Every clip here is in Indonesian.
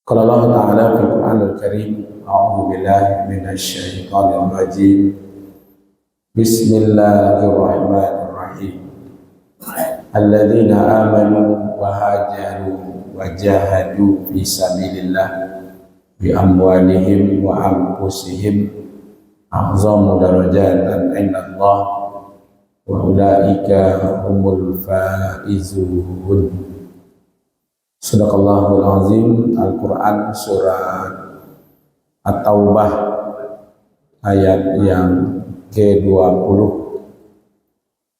قال الله تعالى في القرآن الكريم أعوذ بالله من الشيطان الرجيم بسم الله الرحمن الرحيم الذين آمنوا وهاجروا وجاهدوا في سبيل الله بأموالهم وأنفسهم أعظم درجات عند الله وأولئك هم الفائزون. Sadaqallahul azim. Al-Quran surat At-Taubah ayat yang ke-20.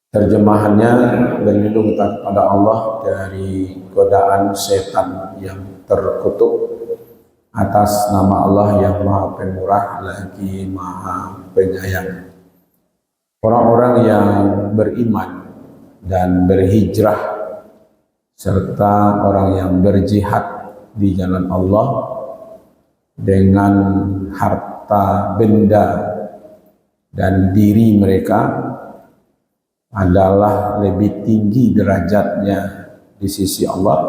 Terjemahannya, berlindung kita kepada Allah dari godaan setan yang terkutuk atas nama Allah yang Maha Pemurah lagi Maha Penyayang. Orang-orang yang beriman dan berhijrah serta orang yang berjihad di jalan Allah dengan harta benda dan diri mereka adalah lebih tinggi derajatnya di sisi Allah,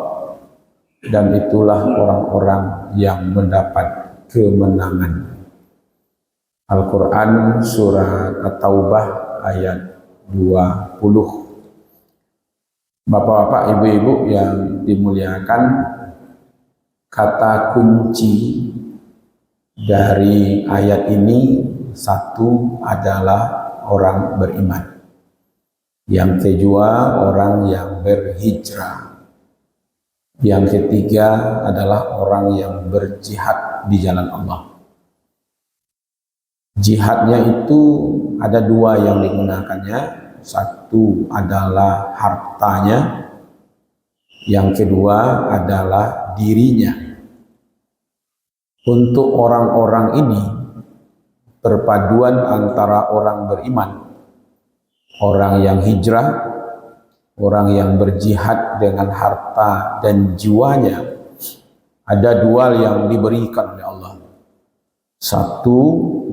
dan itulah orang-orang yang mendapat kemenangan. Al-Quran surat At-Taubah ayat 20. Bapak-bapak, ibu-ibu yang dimuliakan, kata kunci dari ayat ini satu adalah orang beriman. Yang kedua, orang yang berhijrah. Yang ketiga adalah orang yang berjihad di jalan Allah. Jihadnya itu ada dua yang digunakannya. Satu adalah hartanya, yang kedua adalah dirinya. Untuk orang-orang ini, perpaduan antara orang beriman, orang yang hijrah, orang yang berjihad dengan harta dan jiwanya, ada dua yang diberikan oleh Allah. Satu,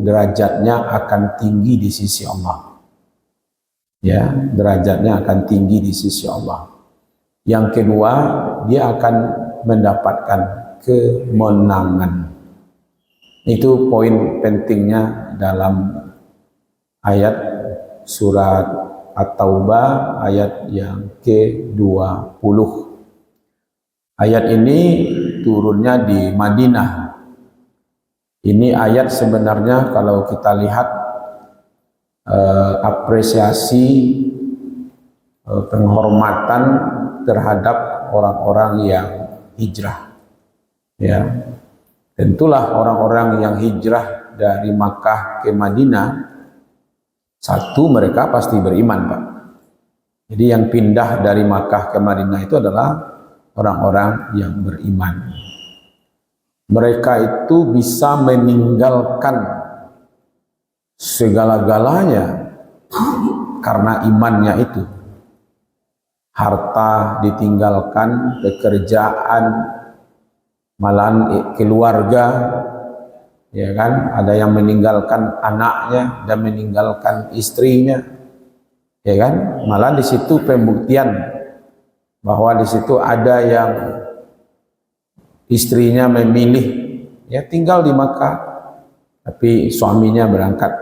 derajatnya akan tinggi di sisi Allah. Ya, derajatnya akan tinggi di sisi Allah. Yang kedua, dia akan mendapatkan kemenangan. Itu poin pentingnya dalam ayat surat At-Taubah ayat yang ke-20. Ayat ini turunnya di Madinah. Ini ayat sebenarnya kalau kita lihat apresiasi penghormatan terhadap orang-orang yang hijrah. Ya, tentulah orang-orang yang hijrah dari Makkah ke Madinah, satu, mereka pasti beriman, Pak. Jadi yang pindah dari Makkah ke Madinah itu adalah orang-orang yang beriman. Mereka itu bisa meninggalkan segala-galanya karena imannya itu. Harta ditinggalkan, pekerjaan, malahan keluarga, ya kan? Ada yang meninggalkan anaknya dan meninggalkan istrinya, ya kan? Malah di situ pembuktian bahwa di situ ada yang istrinya memilih ya tinggal di Makkah, tapi suaminya berangkat,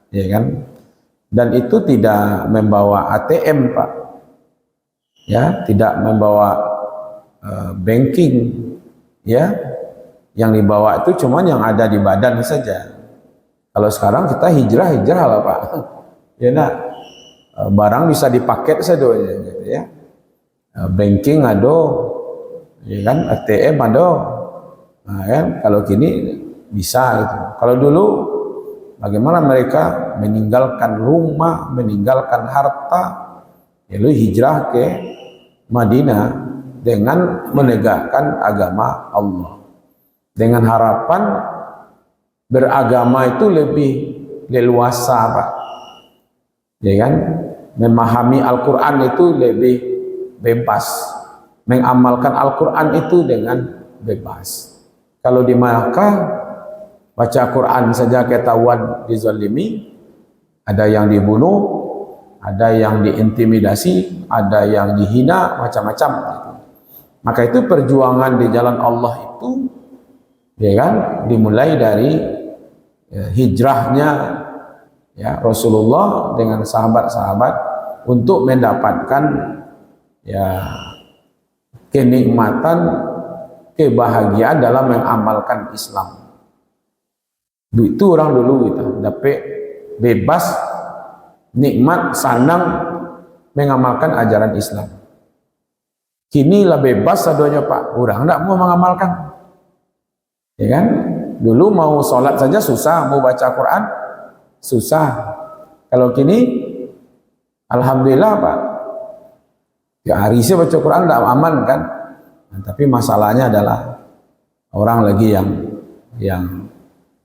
ya kan? Dan itu tidak membawa ATM, Pak. Ya, tidak membawa banking, ya. Yang dibawa itu cuma yang ada di badan saja. Kalau sekarang kita hijrah lah, Pak. Ya, nah, barang bisa dipaket saja, gitu ya. Banking ada, ya kan? ATM ada. Nah, kan? Kalau kini bisa gitu. Kalau dulu bagaimana mereka meninggalkan rumah, meninggalkan harta, lalu hijrah ke Madinah dengan menegakkan agama Allah. Dengan harapan beragama itu lebih leluasa, Pak. Ya kan? Memahami Al-Quran itu lebih bebas. Mengamalkan Al-Quran itu dengan bebas. Kalau di Makkah, baca Quran saja ketahuan dizalimi, ada yang dibunuh, ada yang diintimidasi, ada yang dihina, macam-macam. Maka itu perjuangan di jalan Allah itu ya kan, dimulai dari hijrahnya ya Rasulullah dengan sahabat-sahabat untuk mendapatkan ya kenikmatan, kebahagiaan dalam mengamalkan Islam. Itu orang dulu gitu, dapat bebas, nikmat, senang mengamalkan ajaran Islam. Kini lah bebas sadonya Pak, orang tidak mau mengamalkan, ya kan? Dulu mau sholat saja susah, mau baca Quran susah. Kalau kini, alhamdulillah Pak, ya hari ini baca Quran tidak aman kan? Nah, tapi masalahnya adalah orang lagi yang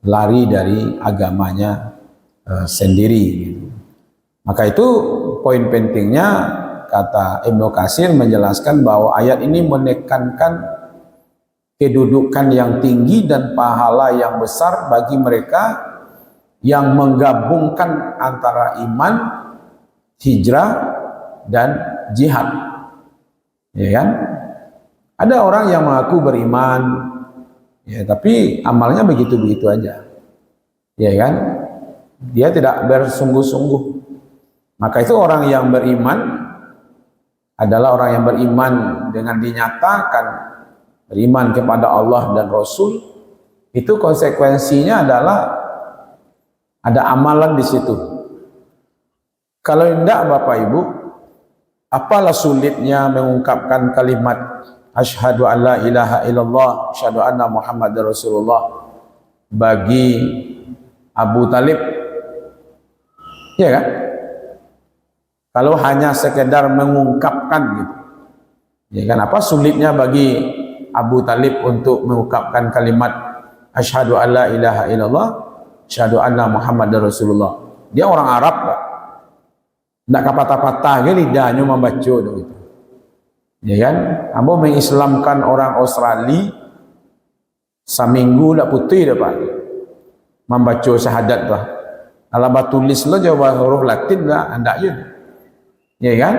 lari dari agamanya sendiri. Maka itu poin pentingnya, kata Ibnu Katsir menjelaskan bahwa ayat ini menekankan kedudukan yang tinggi dan pahala yang besar bagi mereka yang menggabungkan antara iman, hijrah, dan jihad. Ya kan? Ada orang yang mengaku beriman, ya, tapi amalnya begitu-begitu aja. Ya kan? Dia tidak bersungguh-sungguh. Maka itu orang yang beriman adalah orang yang beriman dengan dinyatakan beriman kepada Allah dan Rasul. Itu konsekuensinya adalah ada amalan di situ. Kalau tidak Bapak Ibu, apalah sulitnya mengungkapkan kalimat asyhadu an la ilaha illallah asyhadu anna Muhammadar Rasulullah bagi Abu Talib, ya kan? Kalau hanya sekedar mengungkapkan gitu, ya kan, apa sulitnya bagi Abu Talib untuk mengungkapkan kalimat asyhadu an la ilaha illallah asyhadu anna Muhammadar Rasulullah. Dia orang Arab Pak, tidak patah-patah ke lidahnya membaca gitu. Ya kan, kamu mengislamkan orang Australia seminggu tak putih dah Pak, membaca syahadat Pak. Kalau tulis lo jawab huruf Latin lah, anda je. Ya kan?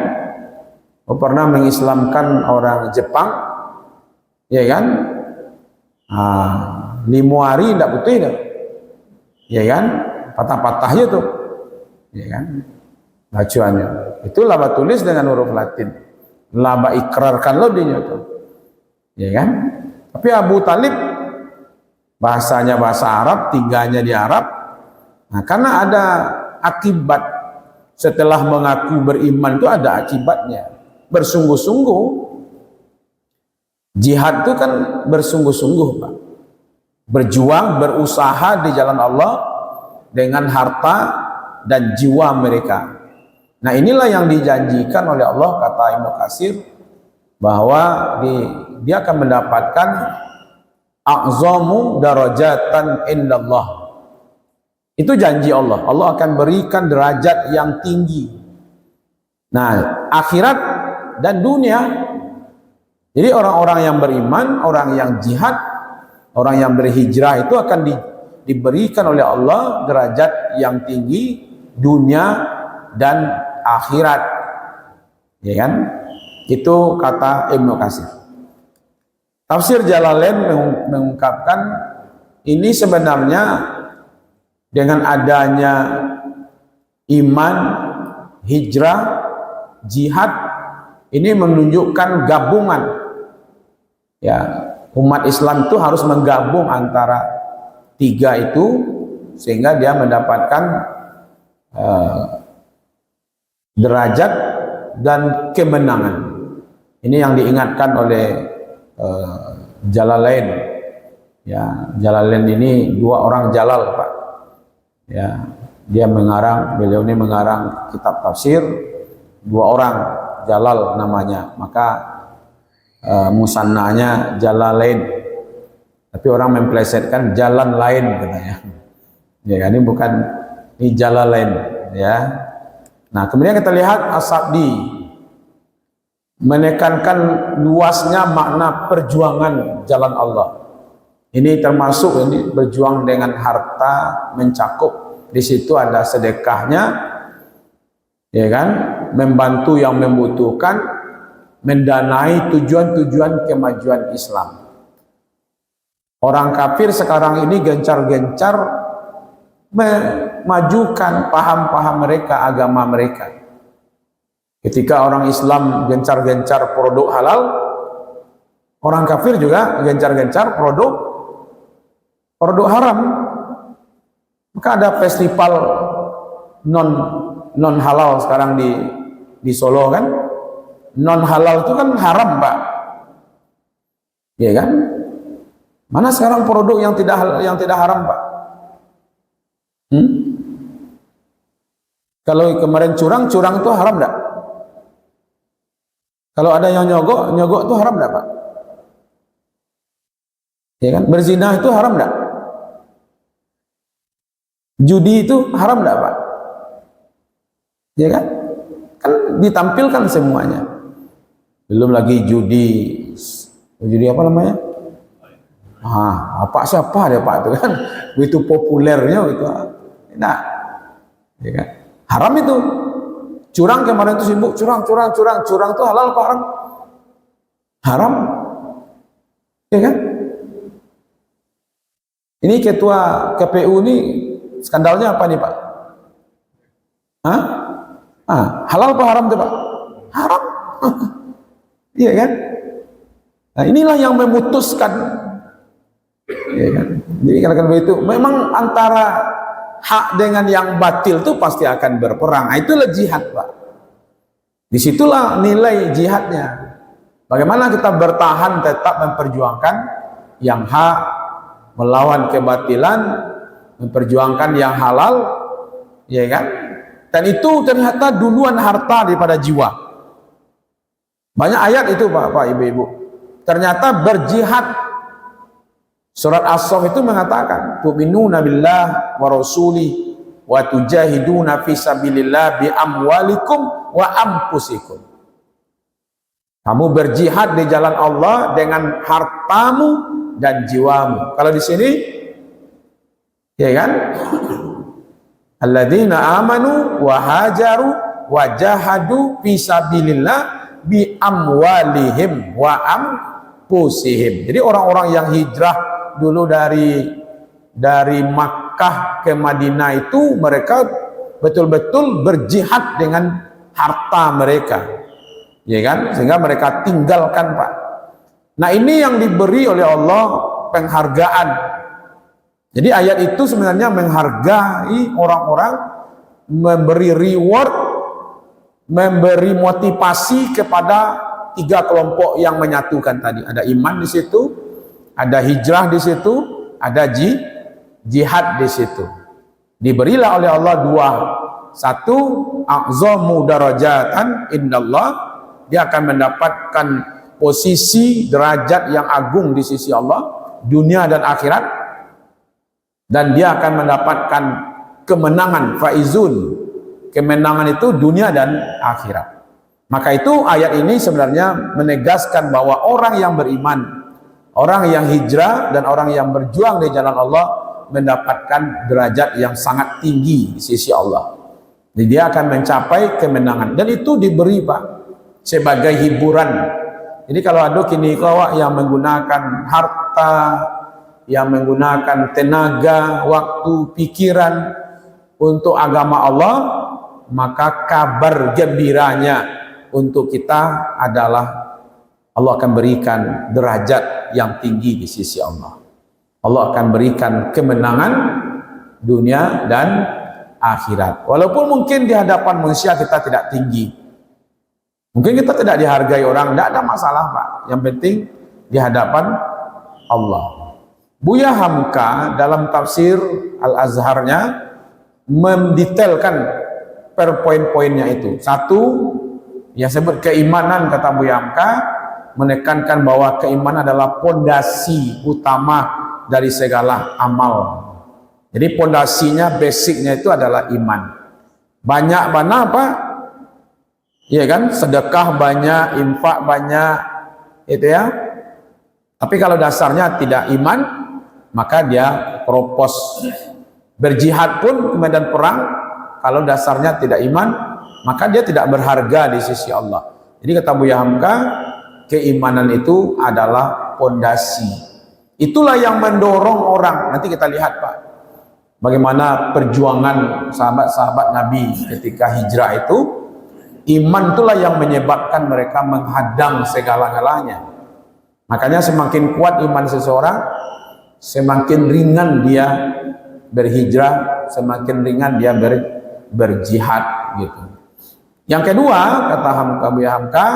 Pernah mengislamkan orang Jepang, ya kan? 5 hari tak putih dah, ya kan? Patah-patah je tu, ya kan? Bacaannya itu laba tulis dengan huruf Latin, laba ikrarkan lo dia tu, ya kan? Tapi Abu Talib bahasanya bahasa Arab, tinggalnya di Arab. Nah, karena ada akibat setelah mengaku beriman itu ada akibatnya. Bersungguh-sungguh, jihad itu kan bersungguh-sungguh Pak. Berjuang, berusaha di jalan Allah dengan harta dan jiwa mereka. Nah inilah yang dijanjikan oleh Allah, kata Ibnu Katsir, bahwa dia akan mendapatkan a'zamu darajatan indallah. Itu janji Allah. Allah akan berikan derajat yang tinggi. Nah, akhirat dan dunia. Jadi orang-orang yang beriman, orang yang jihad, orang yang berhijrah itu akan diberikan oleh Allah derajat yang tinggi dunia dan akhirat. Ya kan? Itu kata Ibnu Katsir. Tafsir Jalalain mengungkapkan ini sebenarnya dengan adanya iman, hijrah, jihad, ini menunjukkan gabungan. Ya, umat Islam itu harus menggabung antara 3 itu sehingga dia mendapatkan derajat dan kemenangan. Ini yang diingatkan oleh Jalalain. Ya, Jalalain ini 2 orang Jalal Pak. Ya, beliau ini mengarang kitab tafsir, 2 orang Jalal namanya, maka musannanya Jalalain, tapi orang memplesetkan jalan lain katanya. Ya, ini bukan, ini Jalalain ya. Nah, kemudian kita lihat As-Sabdi menekankan luasnya makna perjuangan jalan Allah. Ini termasuk ini berjuang dengan harta, mencakup di situ ada sedekahnya, ya kan, membantu yang membutuhkan, mendanai tujuan-tujuan kemajuan Islam. Orang kafir sekarang ini gencar-gencar memajukan paham-paham mereka, agama mereka. Ketika orang Islam gencar-gencar produk halal, orang kafir juga gencar-gencar produk haram. Maka ada festival non halal sekarang di Solo kan. Non halal itu kan haram, Pak. Iya kan? Mana sekarang produk yang tidak haram, Pak? Kalau kemarin curang itu haram enggak? Kalau ada yang nyogok itu haram enggak, Pak? Ya kan? Berzina itu haram enggak? Judi itu haram enggak, Pak? Ya kan? Kan ditampilkan semuanya. Belum lagi judi apa namanya? Apa siapa dia, Pak, itu kan? Begitu populernya itu. Nah, ya kan? Haram itu. Curang kemarin itu sibuk curang itu halal apa haram? Haram. Ya kan? Ini ketua KPU ini skandalnya apa nih, Pak? Halal apa haram tuh, Pak? Haram. Iya kan? Nah, inilah yang memutuskan. Ya kan? Jadi kalau begitu, memang antara hak dengan yang batil itu pasti akan berperang. Nah, itulah jihad, Pak. Disitulah nilai jihadnya. Bagaimana kita bertahan tetap memperjuangkan yang hak, melawan kebatilan, memperjuangkan yang halal, ya kan? Dan itu ternyata duluan harta daripada jiwa. Banyak ayat itu, Pak, Ibu-ibu. Ternyata berjihad. Surat As-Saff itu mengatakan, tu'minuna billah wa rasuli wa tujahiduna fi sabilillah bi amwalikum wa anfusikum. Kamu berjihad di jalan Allah dengan hartamu dan jiwamu. Kalau di sini, ya kan? Alladzina amanu wa hajaru wa jahadu fi sabilillah bi amwalihim wa anfusihim. Jadi orang-orang yang hijrah dulu dari Makkah ke Madinah itu mereka betul-betul berjihad dengan harta mereka, ya kan? Sehingga mereka tinggalkan, Pak. Nah, ini yang diberi oleh Allah penghargaan. Jadi ayat itu sebenarnya menghargai orang-orang, memberi reward, memberi motivasi kepada tiga kelompok yang menyatukan tadi. Ada iman di situ, ada hijrah di situ, ada jihad di situ. Diberilah oleh Allah dua. Satu, a'zamu darajatan indallah, dia akan mendapatkan posisi derajat yang agung di sisi Allah, dunia dan akhirat. Dan dia akan mendapatkan kemenangan, faizun. Kemenangan itu dunia dan akhirat. Maka itu ayat ini sebenarnya menegaskan bahwa orang yang beriman, orang yang hijrah dan orang yang berjuang di jalan Allah mendapatkan derajat yang sangat tinggi di sisi Allah. Jadi dia akan mencapai kemenangan. Dan itu diberi, Pak, sebagai hiburan. Jadi kalau ada kini kawak yang menggunakan harta, yang menggunakan tenaga, waktu, pikiran untuk agama Allah, maka kabar gembiranya untuk kita adalah Allah akan berikan derajat yang tinggi di sisi Allah. Allah akan berikan kemenangan dunia dan akhirat. Walaupun mungkin di hadapan manusia kita tidak tinggi, mungkin kita tidak dihargai orang, tidak ada masalah, Pak. Yang penting di hadapan Allah. Buya Hamka dalam tafsir Al-Azharnya mendetailkan per poin-poinnya itu. Satu, yang sebut keimanan, kata Buya Hamka, menekankan bahwa keimanan adalah pondasi utama dari segala amal. Jadi pondasinya, basicnya itu adalah iman. Banyak mana, Pak? Iya kan? Sedekah banyak, infak banyak, itu ya. Tapi kalau dasarnya tidak iman, maka dia propos. Berjihad pun ke medan perang, kalau dasarnya tidak iman, maka dia tidak berharga di sisi Allah. Jadi kata Buya Hamka, keimanan itu adalah pondasi. Itulah yang mendorong orang. Nanti kita lihat Pak, bagaimana perjuangan sahabat-sahabat Nabi ketika hijrah itu. Iman itulah yang menyebabkan mereka menghadang segala-galanya. Makanya semakin kuat iman seseorang, semakin ringan dia berhijrah, semakin ringan dia berjihad gitu. Yang kedua, kata Buya Hamka,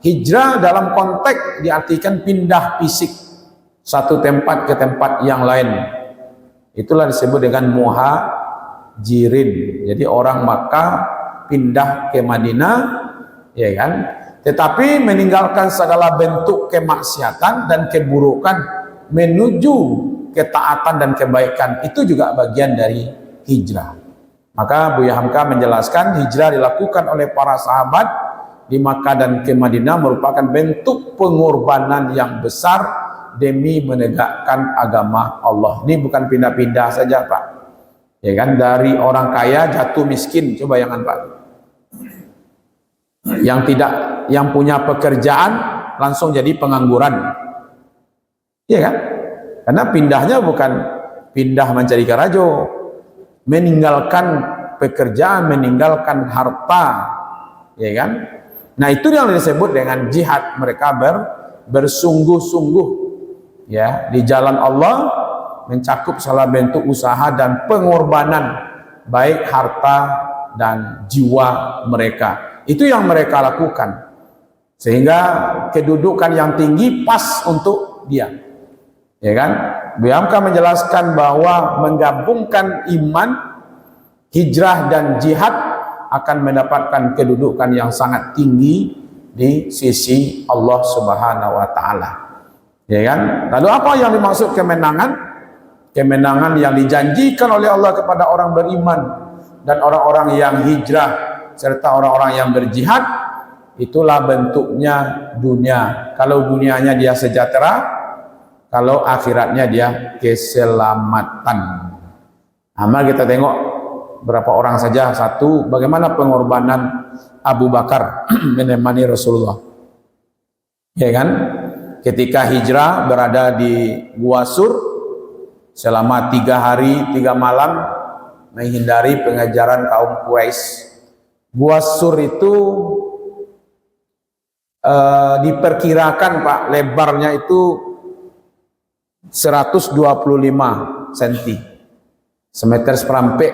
hijrah dalam konteks diartikan pindah fisik satu tempat ke tempat yang lain. Itulah disebut dengan muhajirin. Jadi orang Makkah pindah ke Madinah, ya kan? Tetapi meninggalkan segala bentuk kemaksiatan dan keburukan menuju ketaatan dan kebaikan, itu juga bagian dari hijrah. Maka Buya Hamka menjelaskan hijrah dilakukan oleh para sahabat di Makkah dan ke Madinah merupakan bentuk pengorbanan yang besar demi menegakkan agama Allah. Ini bukan pindah-pindah saja Pak, ya kan? Dari orang kaya jatuh miskin, coba bayangkan Pak. Yang punya pekerjaan langsung jadi pengangguran, ya kan? Karena pindahnya bukan pindah mencari karajo, meninggalkan pekerjaan, meninggalkan harta, ya kan? Nah itu yang disebut dengan jihad. Mereka bersungguh-sungguh ya di jalan Allah, mencakup segala bentuk usaha dan pengorbanan baik harta dan jiwa mereka. Itu yang mereka lakukan, sehingga kedudukan yang tinggi pas untuk dia, ya kan? Buya Hamka menjelaskan bahwa menggabungkan iman, hijrah dan jihad akan mendapatkan kedudukan yang sangat tinggi di sisi Allah Subhanahu wa taala. Ya kan? Lalu apa yang dimaksud kemenangan? Kemenangan yang dijanjikan oleh Allah kepada orang beriman dan orang-orang yang hijrah serta orang-orang yang berjihad, itulah bentuknya dunia. Kalau dunianya dia sejahtera, kalau akhiratnya dia keselamatan. Mari kita tengok berapa orang saja. Satu, bagaimana pengorbanan Abu Bakar menemani Rasulullah, ya kan? Ketika hijrah berada di Gua Sur selama 3 hari 3 malam menghindari pengejaran kaum Quraisy. Gua Sur itu diperkirakan Pak, lebarnya itu 125 cm, semeter seperempek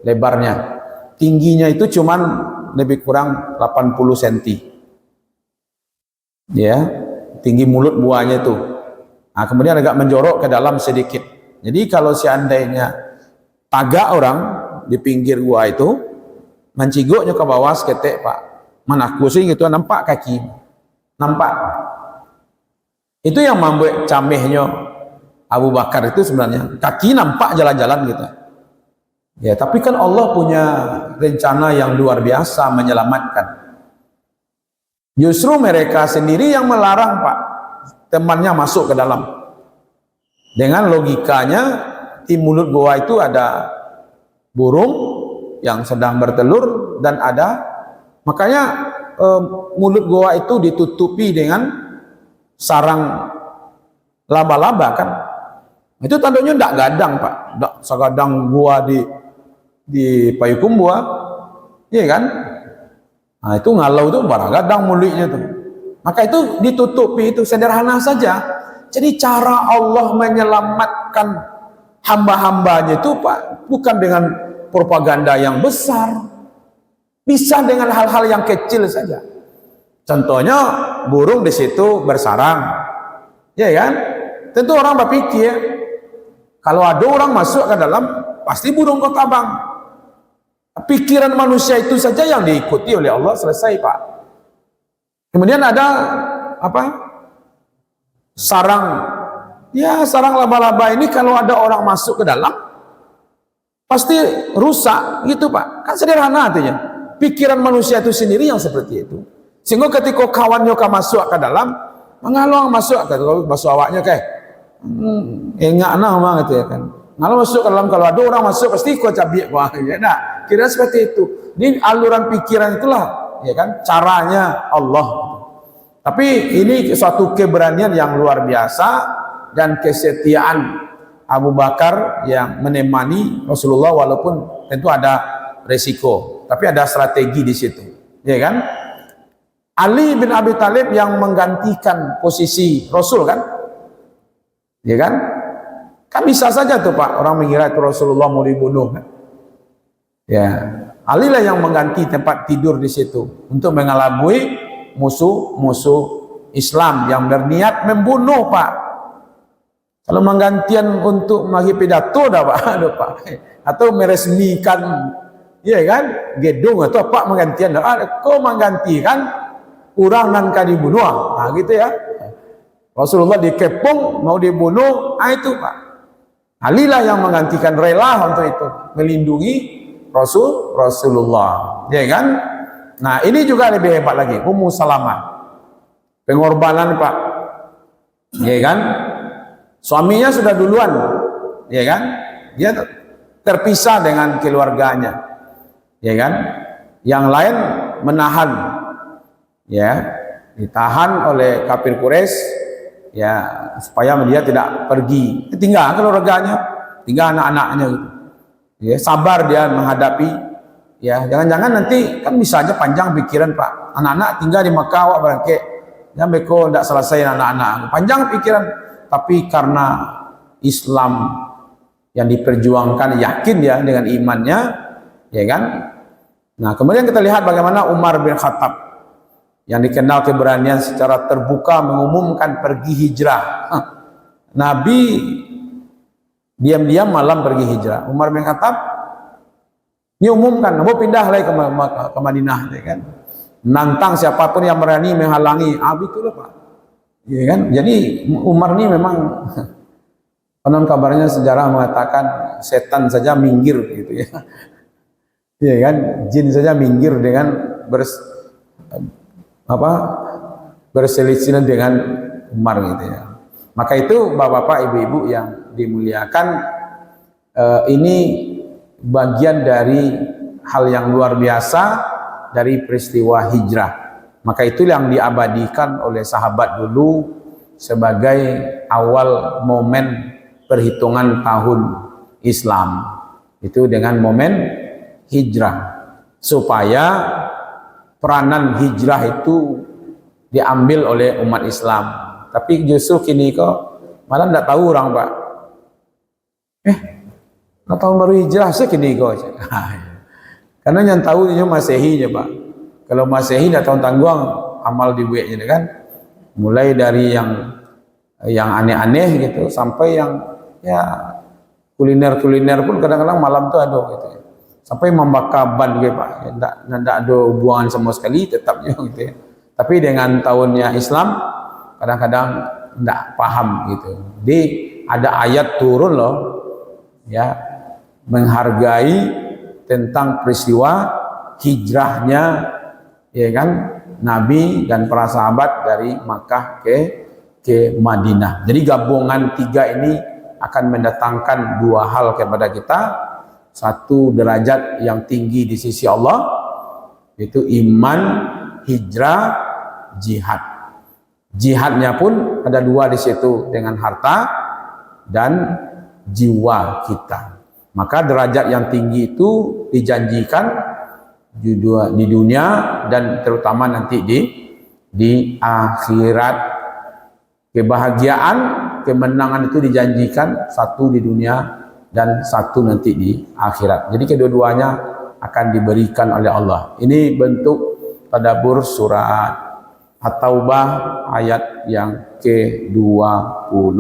lebarnya. Tingginya itu cuman lebih kurang 80 cm, ya, tinggi mulut buahnya itu. Nah, kemudian agak menjorok ke dalam sedikit. Jadi kalau seandainya tagak orang di pinggir gua itu menciguknya ke bawah seketik Pak, mana kusing itu nampak kaki, nampak. Itu yang membuat camehnya Abu Bakar itu sebenarnya, kaki nampak jalan-jalan gitu. Ya, tapi kan Allah punya rencana yang luar biasa menyelamatkan. Justru mereka sendiri yang melarang Pak, temannya masuk ke dalam. Dengan logikanya di mulut gua itu ada burung yang sedang bertelur dan ada, makanya mulut gua itu ditutupi dengan sarang laba-laba kan. Itu tandanya tidak gadang Pak, tidak segadang gua di payukum gua, iya kan? Nah itu ngalau itu barang gadang mulutnya tuh. Maka itu ditutupi, itu sederhana saja. Jadi cara Allah menyelamatkan hamba-hambanya itu Pak, bukan dengan propaganda yang besar, bisa dengan hal-hal yang kecil saja. Contohnya burung di situ bersarang, ya kan? Tentu orang berpikir kalau ada orang masuk ke dalam pasti burung kau tabang. Pikiran manusia itu saja yang diikuti oleh Allah, selesai Pak. Kemudian ada apa? Sarang, ya sarang laba-laba ini kalau ada orang masuk ke dalam pasti rusak gitu Pak. Kan sederhana artinya. Pikiran manusia itu sendiri yang seperti itu. Sehingga ketika kawannya masuk ke dalam, mengalung masuk ke dalam, masuk awaknya kayak enggak nama gitu ya kan. Kalau masuk ke dalam, kalau ada orang masuk pasti kau cabik wah ya. Nah, kira seperti itu. Ini aluran pikiran itulah ya kan caranya Allah. Tapi ini suatu keberanian yang luar biasa dan kesetiaan Abu Bakar yang menemani Rasulullah, walaupun tentu ada resiko, tapi ada strategi di situ, ya kan? Ali bin Abi Thalib yang menggantikan posisi Rasul kan, ya kan? Kan bisa saja tuh Pak, orang mengira itu Rasulullah mau dibunuh kan? Ya, Ali lah yang mengganti tempat tidur di situ untuk mengelabui musuh-musuh Islam yang berniat membunuh Pak. Kalau menggantian untuk bagi pidato dah Pak, aduh Pak, atau meresmikan, ya kan, gedung atau apa menggantian, kau menggantikan orang nan ka dibunuh, nah gitu ya. Rasulullah dikepung mau dibunuh, itu Pak. Ali lah yang menggantikan, rela untuk itu, melindungi Rasulullah, ya kan? Nah ini juga lebih hebat lagi, Ummu Salamah, pengorbanan Pak, ya kan? Suaminya sudah duluan, ya kan? Dia terpisah dengan keluarganya, ya kan? Yang lain menahan, ya, ditahan oleh kafir Quraisy, ya, supaya dia tidak pergi, tinggal keluarganya, tinggal anak-anaknya gitu. Ya, sabar dia menghadapi, ya, jangan-jangan nanti kan bisa aja panjang pikiran Pak, anak-anak tinggal di Makkah awak berangkat, ya beko tidak selesai anak-anak, panjang pikiran, tapi karena Islam yang diperjuangkan, yakin dia dengan imannya, ya kan? Nah kemudian kita lihat bagaimana Umar bin Khattab yang dikenal keberanian secara terbuka mengumumkan pergi hijrah. Nabi diam-diam malam pergi hijrah. Umar bin Khattab diumumkan, mau pindah lagi ke Madinah, ya kan? Nantang siapapun yang berani menghalangi. Betul Pak. Ya kan? Jadi Umar ini memang konon kabarnya sejarah mengatakan setan saja minggir gitu ya. Ya kan? Jin saja minggir dengan berselisih dengan Umar gitu ya. Maka itu bapak-bapak, ibu-ibu yang dimuliakan, ini bagian dari hal yang luar biasa dari peristiwa hijrah. Maka itu yang diabadikan oleh sahabat dulu sebagai awal momen perhitungan tahun Islam, itu dengan momen hijrah, supaya peranan hijrah itu diambil oleh umat Islam. Tapi justru kini kok malah tidak tahu orang Pak, tahun baru hijrah sekini kok. Karena yang tahu itu Masehi aja Pak. Kalau Masehi dah tahun tangguang amal dibuatnya kan, mulai dari yang aneh-aneh gitu sampai yang ya kuliner pun kadang-kadang malam tuh ada gitu ya. Sampai membakar ban gitu Pak, tidak ada hubungan sama sekali tetapnya gitu ya. Tapi dengan tahunnya Islam kadang-kadang tidak paham gitu. Jadi ada ayat turun loh ya, menghargai tentang peristiwa hijrahnya, ya kan, Nabi dan para sahabat dari Makkah ke Madinah. Jadi gabungan tiga ini akan mendatangkan dua hal kepada kita. Satu, derajat yang tinggi di sisi Allah, yaitu iman, hijrah, jihad. Jihadnya pun ada dua di situ, dengan harta dan jiwa kita. Maka derajat yang tinggi itu dijanjikan di dunia dan terutama nanti di akhirat. Kebahagiaan, kemenangan itu dijanjikan, satu di dunia dan satu nanti di akhirat. Jadi kedua-duanya akan diberikan oleh Allah. Ini bentuk tadabbur surat At-Taubah ayat yang ke-20.